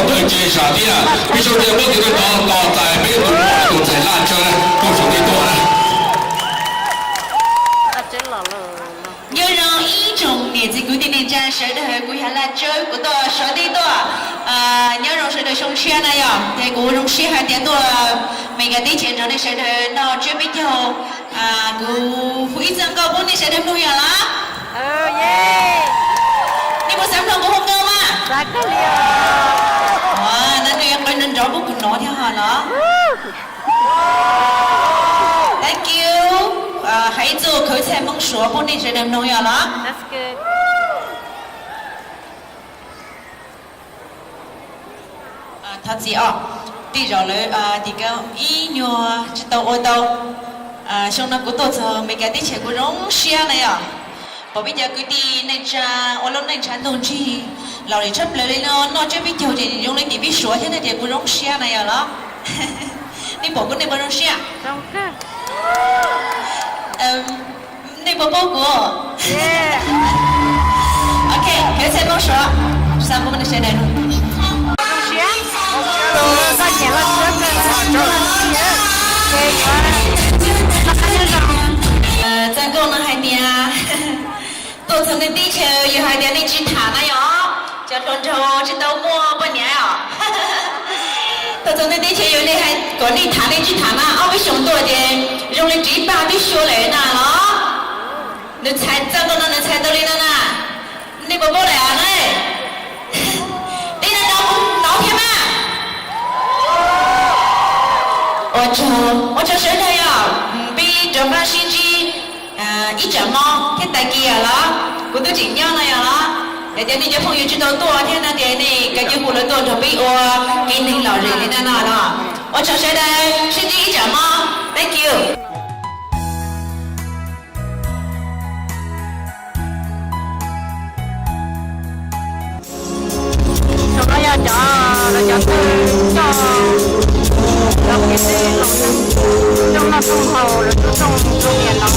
對接上啲啊，必須要幫佢哋講就係俾動畫動齊拉出咧，高手啲多啦。nhớ rằng ý trong nền dịch quyết định nên ra sẽ được quy hạn là chơi của tôi sẽ đi tôi nhớ rằng sẽ được xong xe này à thì của trong xe hai tiếng tôi mình cái tí chuyện rồi này sẽ được nó chưa biết nhau của quý dân có bốn này sẽ đem nuôi à lá đi một sáng đồng cũng không đâu mà nên tôi em nên rõ của cùng nó theo họ nó thank you hãy做口才蒙说不能是那么重要了。That's good. 他自己地着了这个医院知道我到像那个多少每个地区个容些了呀。bởi bây giờ cứ đi nên cha ở lâu nên cha đồng chí lão để chấp lời nó chưa biết điều gì dùng lên thì biết số thế này thì cũng rong xe này à đó đi bộ cái này bao rong xe này bộ bộ của ok hết xe bao số sao bộ mình sẽ đến咱讲了海边多层的地球有海边的剧场了哟，叫多头知道我不年啊。多层的地球有的还管理谈的剧场呢，为熊多的用的嘴巴的学来呢咯。你猜这个呢？你猜到你了呢？你不来啊呢？你那老天嘛？我就说他呀，比这个星期。一整猫天大吉了，我都尽量了呀啦。那天你这朋友知道多少天那天你感觉活了多少比我给你老人的那了。我找谁的？是第一整猫 ，Thank you。什么呀？叫เราเห็นได้เราจงเราต้องเขาเราต้องโรงเรียนเรา